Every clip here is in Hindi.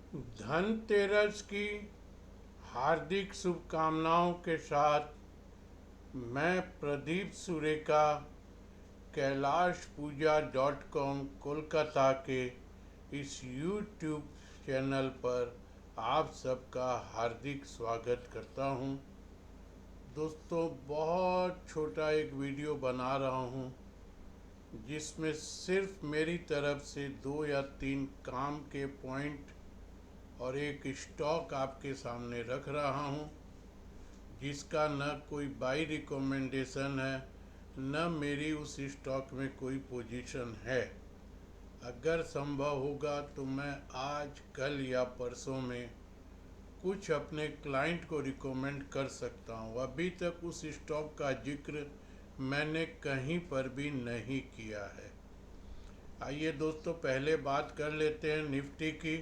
धनतेरस की हार्दिक शुभकामनाओं के साथ मैं प्रदीप सुरेका कैलाशपूजा.com कोलकाता के इस यूट्यूब चैनल पर आप सबका हार्दिक स्वागत करता हूं। दोस्तों, बहुत छोटा एक वीडियो बना रहा हूं जिसमें सिर्फ मेरी तरफ से 2 या 3 काम के पॉइंट और एक स्टॉक आपके सामने रख रहा हूं, जिसका न कोई बाई रिकमेंडेशन है, न मेरी उस स्टॉक में कोई पोजीशन है। अगर संभव होगा तो मैं आज, कल या परसों में कुछ अपने क्लाइंट को रिकमेंड कर सकता हूँ। अभी तक उस स्टॉक का जिक्र मैंने कहीं पर भी नहीं किया है। आइए दोस्तों, पहले बात कर लेते हैं निफ्टी की।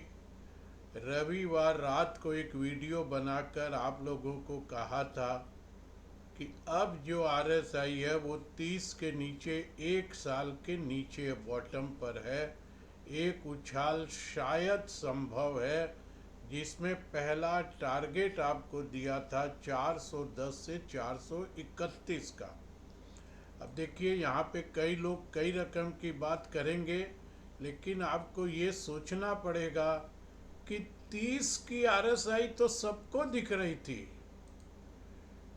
रविवार रात को एक वीडियो बनाकर आप लोगों को कहा था कि अब जो आरएसआई है वो 30 के नीचे, 1 साल के नीचे बॉटम पर है। एक उछाल शायद संभव है, जिसमें पहला टारगेट आपको दिया था 410 से 431 का। अब देखिए, यहाँ पे कई लोग कई रकम की बात करेंगे, लेकिन आपको ये सोचना पड़ेगा कि 30 की आरएसआई तो सबको दिख रही थी।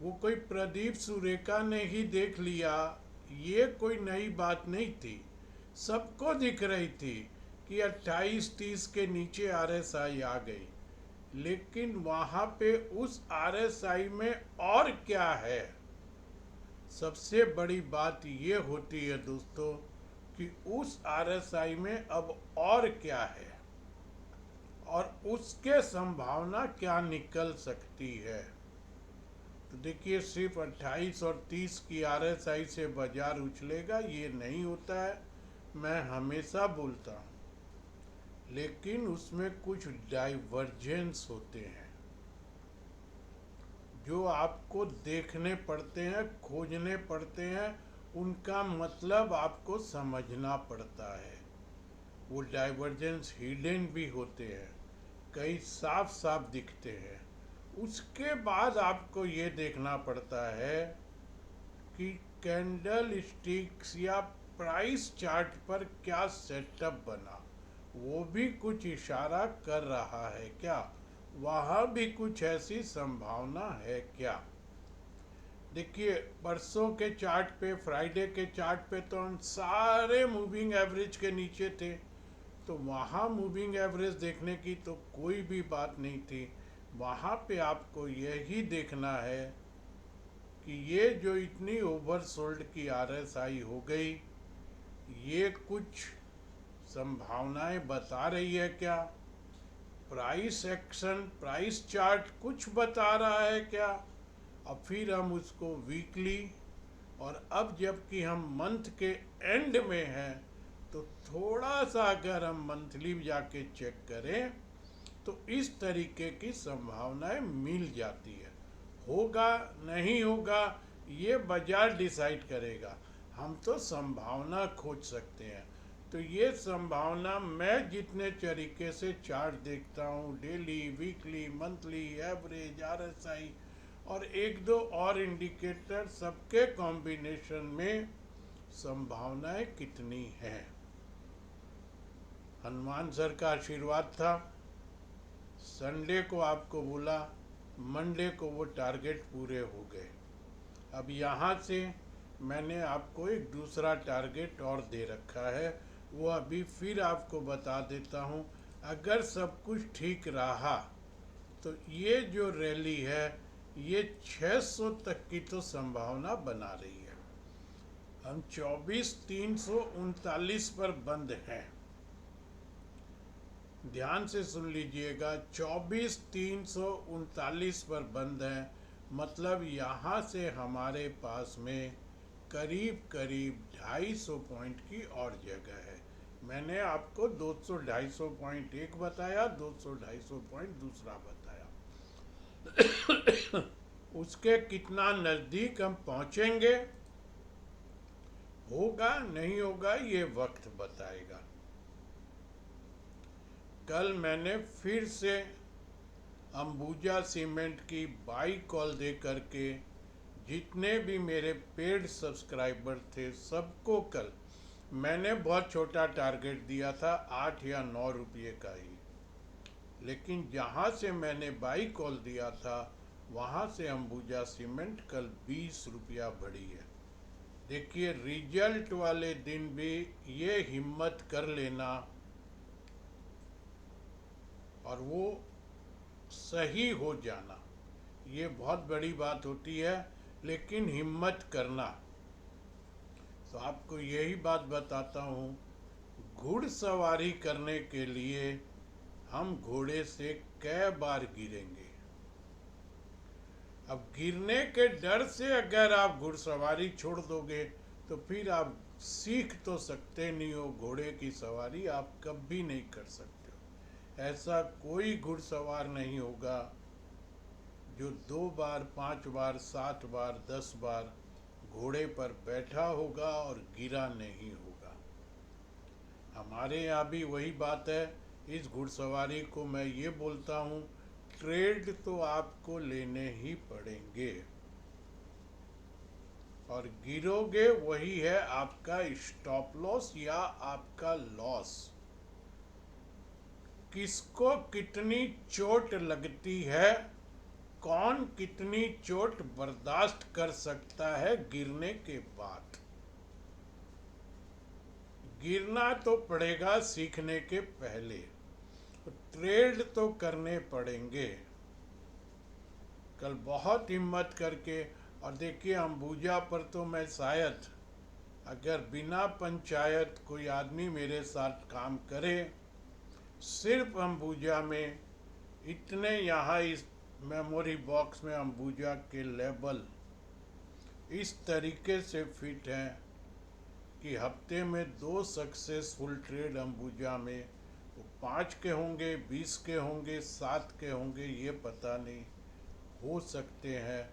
वो कोई प्रदीप सुरेका ने ही देख लिया, ये कोई नई बात नहीं थी। सबको दिख रही थी कि 28-30 के नीचे आरएसआई आ गई। लेकिन वहाँ पे उस आरएसआई में और क्या है? सबसे बड़ी बात ये होती है दोस्तों कि उस आरएसआई में अब और क्या है और उसके संभावना क्या निकल सकती है। तो देखिए, सिर्फ 28 और 30 की आरएसआई से बाजार उछलेगा ये नहीं होता है, मैं हमेशा बोलता हूँ। लेकिन उसमें कुछ डाइवर्जेंस होते हैं जो आपको देखने पड़ते हैं, खोजने पड़ते हैं, उनका मतलब आपको समझना पड़ता है। वो डाइवर्जेंस हिडन भी होते हैं, कई साफ साफ दिखते हैं। उसके बाद आपको ये देखना पड़ता है कि कैंडल स्टिक्स या प्राइस चार्ट पर क्या सेटअप बना, वो भी कुछ इशारा कर रहा है क्या, वहाँ भी कुछ ऐसी संभावना है क्या। देखिए, परसों के चार्ट पे, फ्राइडे के चार्ट पे तो हम सारे मूविंग एवरेज के नीचे थे, तो वहाँ मूविंग एवरेज देखने की तो कोई भी बात नहीं थी। वहाँ पे आपको यही देखना है कि ये जो इतनी ओवरसोल्ड की आरएसआई हो गई, ये कुछ संभावनाएं बता रही है क्या? प्राइस एक्शन, प्राइस चार्ट कुछ बता रहा है क्या? अब फिर हम उसको वीकली, और अब जबकि हम मंथ के एंड में हैं, तो थोड़ा सा अगर हम मंथली जाके चेक करें तो इस तरीके की संभावनाएं मिल जाती है। होगा नहीं होगा ये बाजार डिसाइड करेगा, हम तो संभावना खोज सकते हैं। तो ये संभावना मैं जितने तरीके से चार्ट देखता हूँ, daily, weekly, monthly, average, RSI और एक दो और इंडिकेटर, सबके कॉम्बिनेशन में संभावनाएं कितनी हैं। हनुमान सर का आशीर्वाद था, संडे को आपको बोला, मंडे को वो टारगेट पूरे हो गए। अब यहाँ से मैंने आपको एक दूसरा टारगेट और दे रखा है, वो अभी फिर आपको बता देता हूँ। अगर सब कुछ ठीक रहा तो ये जो रैली है ये 600 तक की तो संभावना बना रही है। हम 24,339 पर बंद हैं। ध्यान से सुन लीजिएगा, 24,339 पर बंद हैं। मतलब यहाँ से हमारे पास में करीब करीब 250 पॉइंट की और जगह है। मैंने आपको 200-250 पॉइंट एक बताया, 200-250 पॉइंट दूसरा बताया। उसके कितना नज़दीक हम पहुँचेंगे, होगा नहीं होगा ये वक्त बताएगा। कल मैंने फिर से अंबुजा सीमेंट की बाई कॉल दे करके जितने भी मेरे पेड सब्सक्राइबर थे सबको कल मैंने बहुत छोटा टारगेट दिया था, 8 या 9 रुपये का ही। लेकिन जहाँ से मैंने बाई कॉल दिया था वहाँ से अंबुजा सीमेंट कल 20 रुपया बढ़ी है। देखिए, रिजल्ट वाले दिन भी ये हिम्मत कर लेना और वो सही हो जाना, ये बहुत बड़ी बात होती है। लेकिन हिम्मत करना, तो आपको यही बात बताता हूँ, घुड़सवारी करने के लिए हम घोड़े से कई बार गिरेंगे। अब गिरने के डर से अगर आप घुड़सवारी छोड़ दोगे तो फिर आप सीख तो सकते नहीं हो, घोड़े की सवारी आप कभी नहीं कर सकते हो। ऐसा कोई घुड़सवार नहीं होगा जो 2 बार 5 बार 7 बार 10 बार घोड़े पर बैठा होगा और गिरा नहीं होगा। हमारे यहाँ भी वही बात है। इस घुड़सवारी को मैं ये बोलता हूँ, ट्रेड तो आपको लेने ही पड़ेंगे और गिरोगे वही है आपका स्टॉप लॉस या आपका लॉस। किसको कितनी चोट लगती है, कौन कितनी चोट बर्दाश्त कर सकता है गिरने के बाद। गिरना तो पड़ेगा सीखने के पहले, ट्रेड तो करने पड़ेंगे। कल बहुत हिम्मत करके, और देखिए अंबुजा पर तो मैं शायद अगर बिना पंचायत कोई आदमी मेरे साथ काम करे, सिर्फ अंबुजा में इतने यहाँ इस मेमोरी बॉक्स में अंबुजा के लेबल इस तरीके से फिट हैं कि हफ्ते में 2 सक्सेसफुल ट्रेड अंबुजा में, वो 5 के होंगे, 20 के होंगे, 7 के होंगे, ये पता नहीं, हो सकते हैं।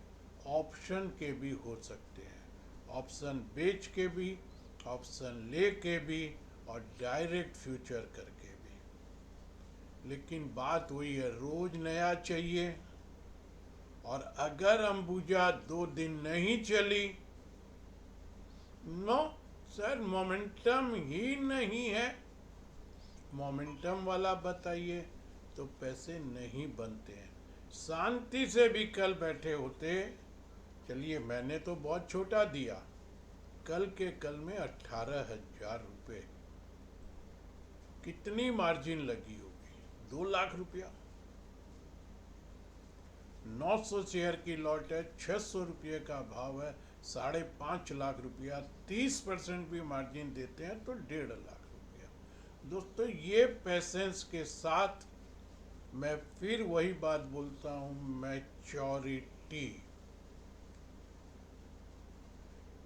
ऑप्शन के भी हो सकते हैं, ऑप्शन बेच के भी, ऑप्शन ले के भी और डायरेक्ट फ्यूचर करके भी। लेकिन बात वही है, रोज नया चाहिए। और अगर अंबुजा 2 दिन नहीं चली, नो सर मोमेंटम ही नहीं है, मोमेंटम वाला बताइए, तो पैसे नहीं बनते हैं। शांति से भी कल बैठे होते, चलिए मैंने तो बहुत छोटा दिया, कल के कल में 18,000 रुपये, कितनी मार्जिन लगी होगी, 2 लाख रुपया। 900 शेयर की लॉट है, 600 रुपये का भाव है, 5.5 लाख रुपया, 30% भी मार्जिन देते हैं तो 1.5 लाख रुपया। दोस्तों, ये पेशेंस के साथ मैं फिर वही बात बोलता हूँ,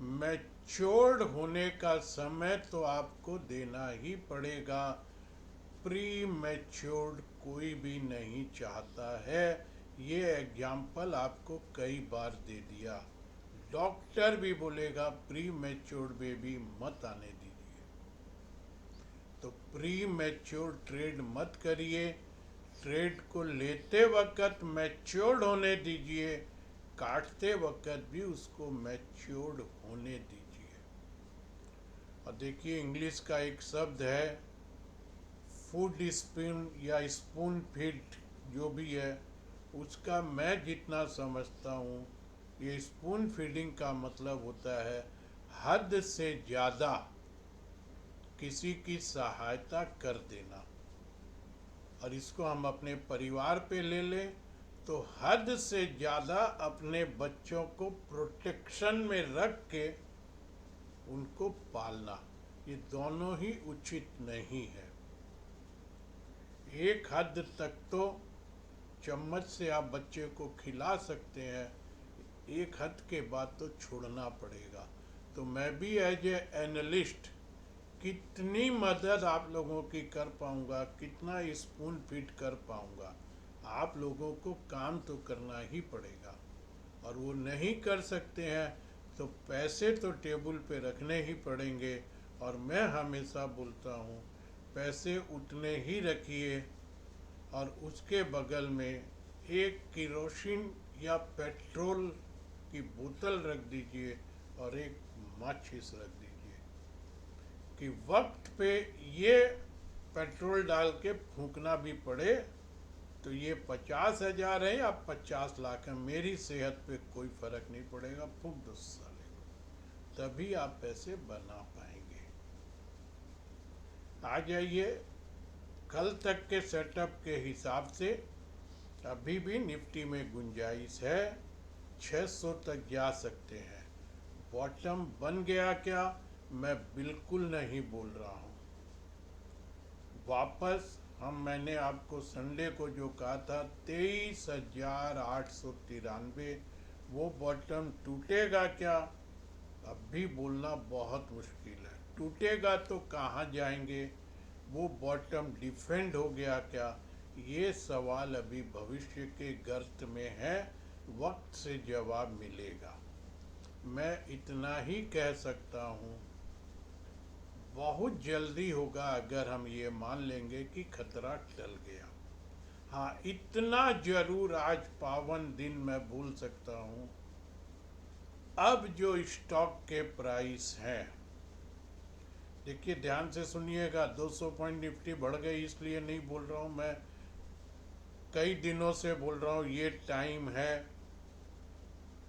मैच्योर्ड होने का समय तो आपको देना ही पड़ेगा। प्री मैच्योर्ड कोई भी नहीं चाहता है, ये एग्जाम्पल आपको कई बार दे दिया। डॉक्टर भी बोलेगा प्री मैच्योर्ड बेबी मत आने दीजिए। तो प्री मैच्योर्ड ट्रेड मत करिए, ट्रेड को लेते वक्त मैच्योर्ड होने दीजिए, काटते वक्त भी उसको मैच्योर्ड होने दीजिए। और देखिए, इंग्लिश का एक शब्द है फूड स्पून या स्पून फीड, जो भी है, उसका मैं जितना समझता हूँ, ये स्पून फीडिंग का मतलब होता है हद से ज़्यादा किसी की सहायता कर देना। और इसको हम अपने परिवार पे ले लें तो हद से ज़्यादा अपने बच्चों को प्रोटेक्शन में रख के उनको पालना, ये दोनों ही उचित नहीं है। एक हद तक तो चम्मच से आप बच्चे को खिला सकते हैं, एक हद के बाद तो छोड़ना पड़ेगा। तो मैं भी एज ए एनालिस्ट कितनी मदद आप लोगों की कर पाऊंगा, कितना स्पून फीड कर पाऊंगा, आप लोगों को काम तो करना ही पड़ेगा। और वो नहीं कर सकते हैं तो पैसे तो टेबल पे रखने ही पड़ेंगे। और मैं हमेशा बोलता हूँ, पैसे उतने ही रखिए और उसके बगल में एक केरोसिन या पेट्रोल की बोतल रख दीजिए और एक माचिस रख दीजिए कि वक्त पे ये पेट्रोल डाल के फूंकना भी पड़े तो ये 50,000 है या 50 लाख है, मेरी सेहत पे कोई फर्क नहीं पड़ेगा, फूंक दो साले को, तभी आप पैसे बना पाएंगे। आ जाइए, कल तक के सेटअप के हिसाब से अभी भी निफ्टी में गुंजाइश है, 600 तक जा सकते हैं। बॉटम बन गया क्या, मैं बिल्कुल नहीं बोल रहा हूँ। वापस मैंने आपको संडे को जो कहा था 23,893, वो बॉटम टूटेगा क्या, अब भी बोलना बहुत मुश्किल है। टूटेगा तो कहाँ जाएंगे, वो बॉटम डिफेंड हो गया क्या, ये सवाल अभी भविष्य के गर्त में है, वक्त से जवाब मिलेगा। मैं इतना ही कह सकता हूँ, बहुत जल्दी होगा अगर हम ये मान लेंगे कि खतरा टल गया। हाँ, इतना जरूर आज पावन दिन मैं बोल सकता हूँ, अब जो स्टॉक के प्राइस हैं, देखिए ध्यान से सुनिएगा, 200 पॉइंट निफ्टी बढ़ गई इसलिए नहीं बोल रहा हूँ, मैं कई दिनों से बोल रहा हूँ ये टाइम है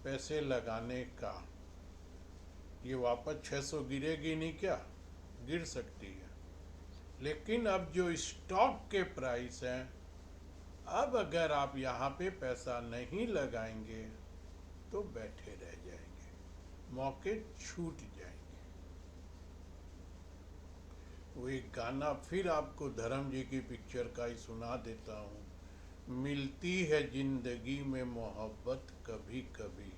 पैसे लगाने का। ये वापस 600 गिरेगी नहीं क्या, गिर सकती है, लेकिन अब जो स्टॉक के प्राइस हैं, अब अगर आप यहाँ पे पैसा नहीं लगाएंगे तो बैठे रह जाएंगे, मौके छूट जाएंगे। वो एक गाना फिर आपको धर्म जी की पिक्चर का ही सुना देता हूँ, मिलती है जिंदगी में मोहब्बत कभी कभी,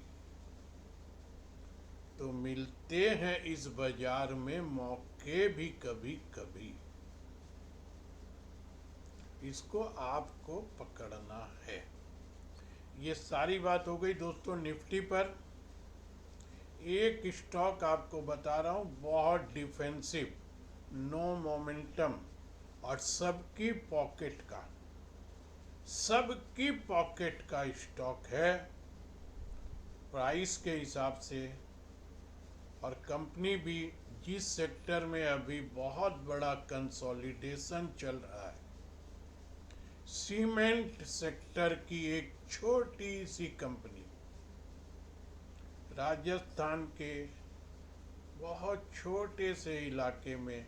तो मिलते हैं इस बाजार में मौके भी कभी कभी। इसको आपको पकड़ना है। ये सारी बात हो गई दोस्तों निफ्टी पर। एक स्टॉक आपको बता रहा हूँ बहुत डिफेंसिव, नो मोमेंटम और सबकी पॉकेट का स्टॉक है प्राइस के हिसाब से, और कंपनी भी जिस सेक्टर में अभी बहुत बड़ा कंसोलिडेशन चल रहा है, सीमेंट सेक्टर की एक छोटी सी कंपनी, राजस्थान के बहुत छोटे से इलाके में,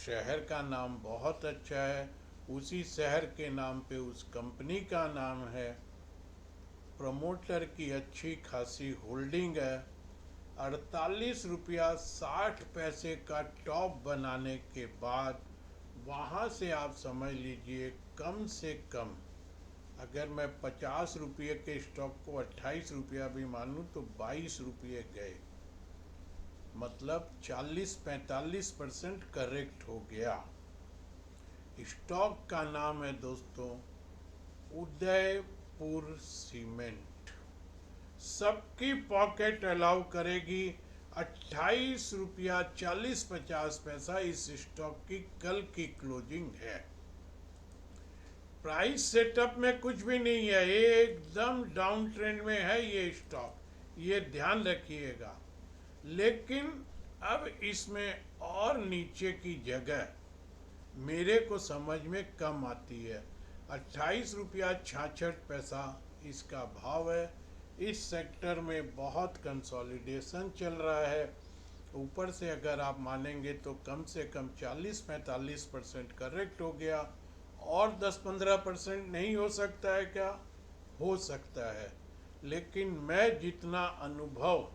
शहर का नाम बहुत अच्छा है, उसी शहर के नाम पे उस कंपनी का नाम है, प्रमोटर की अच्छी खासी होल्डिंग है, 48 रुपया 60 पैसे का टॉप बनाने के बाद वहाँ से आप समझ लीजिए कम से कम, अगर मैं 50 रुपये के स्टॉक को 28 रुपया भी मानूँ तो 22 रुपये गए, मतलब 40-45% करेक्ट हो गया। स्टॉक का नाम है दोस्तों उदयपुर सीमेंट। सबकी पॉकेट अलाउ करेगी 28 रुपया 40-50 पैसा, इस स्टॉक की कल की क्लोजिंग है। प्राइस सेटअप में कुछ भी नहीं है, एकदम डाउन ट्रेंड में है ये स्टॉक, ये ध्यान रखिएगा। लेकिन अब इसमें और नीचे की जगह मेरे को समझ में कम आती है। 28 रुपया 66 पैसा इसका भाव है। इस सेक्टर में बहुत कंसोलिडेशन चल रहा है, ऊपर से अगर आप मानेंगे तो कम से कम 40-45% करेक्ट हो गया, और 10-15% नहीं हो सकता है क्या, हो सकता है। लेकिन मैं जितना अनुभव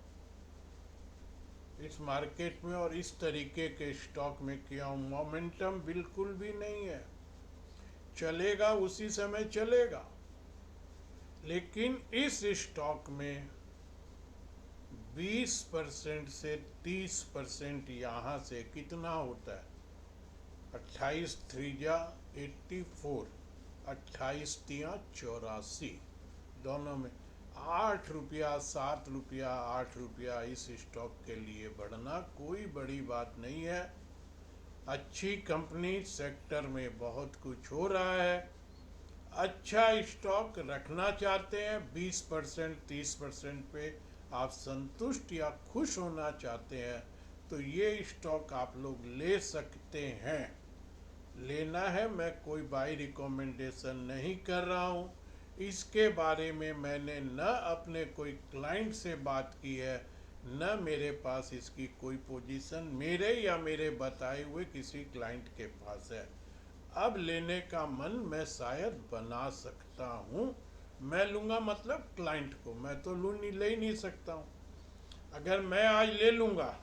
इस मार्केट में और इस तरीके के स्टॉक में किया हूँ, मोमेंटम बिल्कुल भी नहीं है, चलेगा उसी समय चलेगा, लेकिन इस स्टॉक में 20% से 30% यहाँ से कितना होता है, 28 3 84, 28 3 84, दोनों में 8 रुपया 7 रुपया 8 रुपया इस स्टॉक के लिए बढ़ना कोई बड़ी बात नहीं है। अच्छी कंपनी, सेक्टर में बहुत कुछ हो रहा है, अच्छा स्टॉक रखना चाहते हैं, 20% 30% पे आप संतुष्ट या खुश होना चाहते हैं, तो ये स्टॉक आप लोग ले सकते हैं। लेना है, मैं कोई बाई रिकमेंडेशन नहीं कर रहा हूँ। इसके बारे में मैंने न अपने कोई क्लाइंट से बात की है, न मेरे पास इसकी कोई पोजीशन मेरे या मेरे बताए हुए किसी क्लाइंट के पास है। अब लेने का मन मैं शायद बना सकता हूँ। मैं लूँगा मतलब क्लाइंट को, मैं तो लू नहीं ले ही नहीं सकता हूँ। अगर मैं आज ले लूँगा,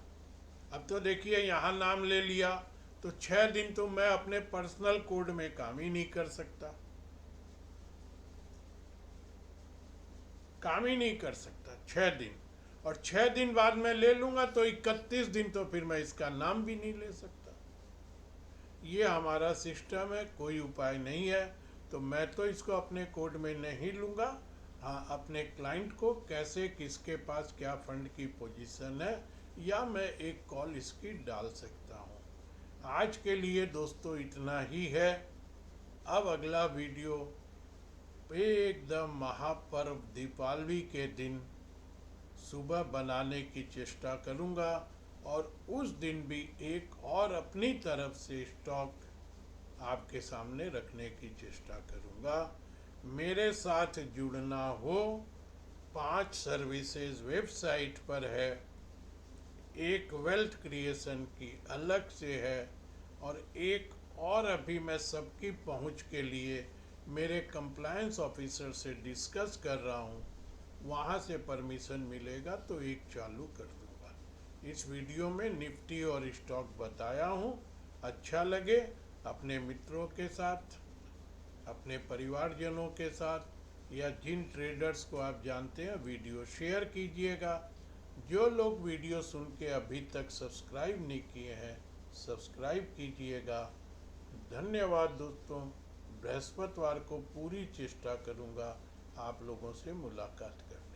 अब तो देखिए यहाँ नाम ले लिया, तो 6 दिन तो मैं अपने पर्सनल कोड में काम ही नहीं कर सकता, काम ही नहीं कर सकता 6 दिन। और 6 दिन बाद मैं ले लूँगा तो 31 दिन तो फिर मैं इसका नाम भी नहीं ले सकता। ये हमारा सिस्टम है, कोई उपाय नहीं है। तो मैं तो इसको अपने कोड में नहीं लूँगा। हाँ, अपने क्लाइंट को कैसे, किसके पास क्या फंड की पोजीशन है, या मैं एक कॉल इसकी डाल सकता हूँ। आज के लिए दोस्तों इतना ही है। अब अगला वीडियो एकदम महापर्व दीपावली के दिन सुबह बनाने की चेष्टा करूँगा, और उस दिन भी एक और अपनी तरफ से स्टॉक आपके सामने रखने की चेष्टा करूँगा। मेरे साथ जुड़ना हो, 5 सर्विसेज वेबसाइट पर है। एक वेल्थ क्रिएशन की अलग से है, और एक और अभी मैं सबकी पहुंच के लिए मेरे कंप्लायंस ऑफिसर से डिस्कस कर रहा हूं। वहां से परमिशन मिलेगा तो एक चालू कर दूंगा। इस वीडियो में निफ्टी और स्टॉक बताया हूं। अच्छा लगे अपने मित्रों के साथ, अपने परिवारजनों के साथ, या जिन ट्रेडर्स को आप जानते हैं वीडियो शेयर कीजिएगा। जो लोग वीडियो सुन के अभी तक सब्सक्राइब नहीं किए हैं, सब्सक्राइब कीजिएगा। धन्यवाद दोस्तों। बृहस्पतिवार को पूरी चेष्टा करूंगा आप लोगों से मुलाकात करने